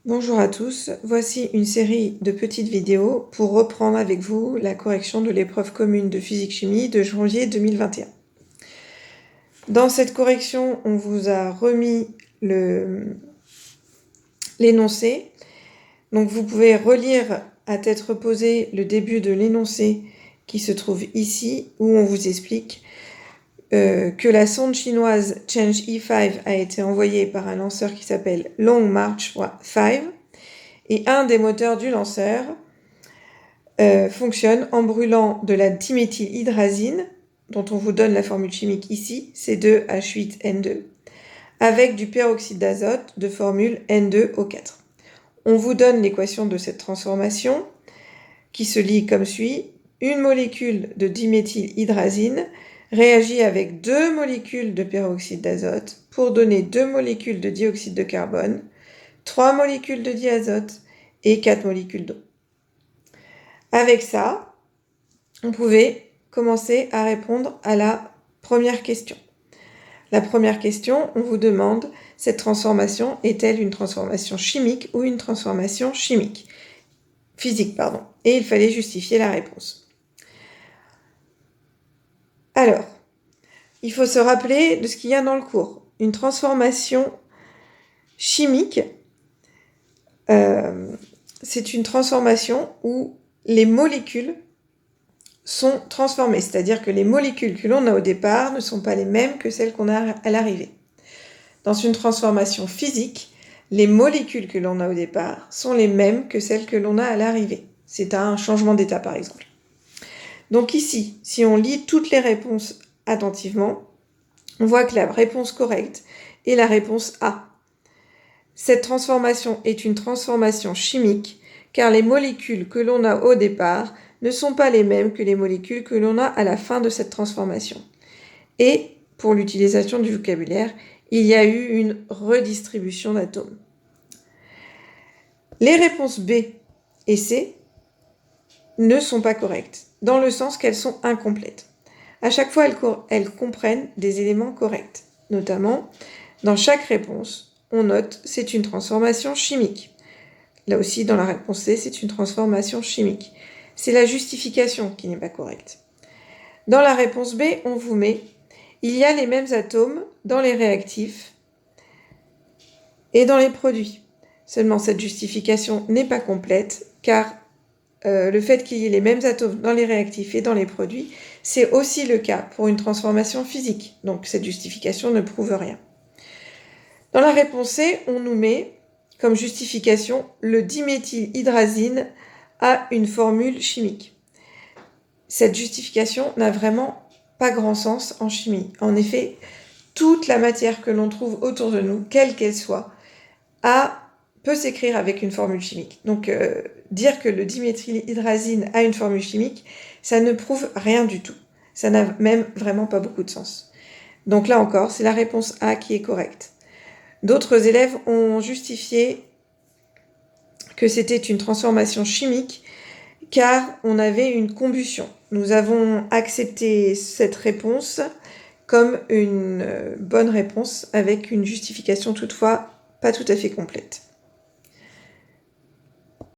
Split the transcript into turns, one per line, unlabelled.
Bonjour à tous, voici une série de petites vidéos pour reprendre avec vous la correction de l'épreuve commune de physique-chimie de janvier 2021. Dans cette correction, on vous a remis l'énoncé. Donc vous pouvez relire à tête reposée le début de l'énoncé qui se trouve ici, où on vous explique que la sonde chinoise Change E5 a été envoyée par un lanceur qui s'appelle Long March 5, et un des moteurs du lanceur fonctionne en brûlant de la diméthylhydrazine, dont on vous donne la formule chimique ici, C2H8N2, avec du peroxyde d'azote de formule N2O4. On vous donne l'équation de cette transformation qui se lit comme suit. Une molécule de diméthylhydrazine réagit avec 2 molécules de peroxyde d'azote pour donner 2 molécules de dioxyde de carbone, 3 molécules de diazote et 4 molécules d'eau. Avec ça, on pouvait commencer à répondre à la première question. La première question, on vous demande, cette transformation est-elle une transformation chimique ou une transformation physique, et il fallait justifier la réponse. Alors, il faut se rappeler de ce qu'il y a dans le cours. Une transformation chimique, c'est une transformation où les molécules sont transformées, c'est-à-dire que les molécules que l'on a au départ ne sont pas les mêmes que celles qu'on a à l'arrivée. Dans une transformation physique, les molécules que l'on a au départ sont les mêmes que celles que l'on a à l'arrivée. C'est un changement d'état, par exemple. Donc ici, si on lit toutes les réponses attentivement, on voit que la réponse correcte est la réponse A. Cette transformation est une transformation chimique, car les molécules que l'on a au départ ne sont pas les mêmes que les molécules que l'on a à la fin de cette transformation. Et, pour l'utilisation du vocabulaire, il y a eu une redistribution d'atomes. Les réponses B et C ne sont pas correctes, dans le sens qu'elles sont incomplètes. À chaque fois, elles comprennent des éléments corrects. Notamment, dans chaque réponse, on note « c'est une transformation chimique ». Là aussi, dans la réponse C, c'est une transformation chimique. C'est la justification qui n'est pas correcte. Dans la réponse B, on vous met « il y a les mêmes atomes dans les réactifs et dans les produits ». Seulement, cette justification n'est pas complète, car le fait qu'il y ait les mêmes atomes dans les réactifs et dans les produits, c'est aussi le cas pour une transformation physique. Donc, cette justification ne prouve rien. Dans la réponse C, on nous met comme justification le diméthylhydrazine a une formule chimique. Cette justification n'a vraiment pas grand sens en chimie. En effet, toute la matière que l'on trouve autour de nous, quelle qu'elle soit, peut s'écrire avec une formule chimique. Donc, dire que le diméthylhydrazine a une formule chimique, ça ne prouve rien du tout. Ça n'a même vraiment pas beaucoup de sens. Donc là encore, c'est la réponse A qui est correcte. D'autres élèves ont justifié que c'était une transformation chimique car on avait une combustion. Nous avons accepté cette réponse comme une bonne réponse avec une justification toutefois pas tout à fait complète.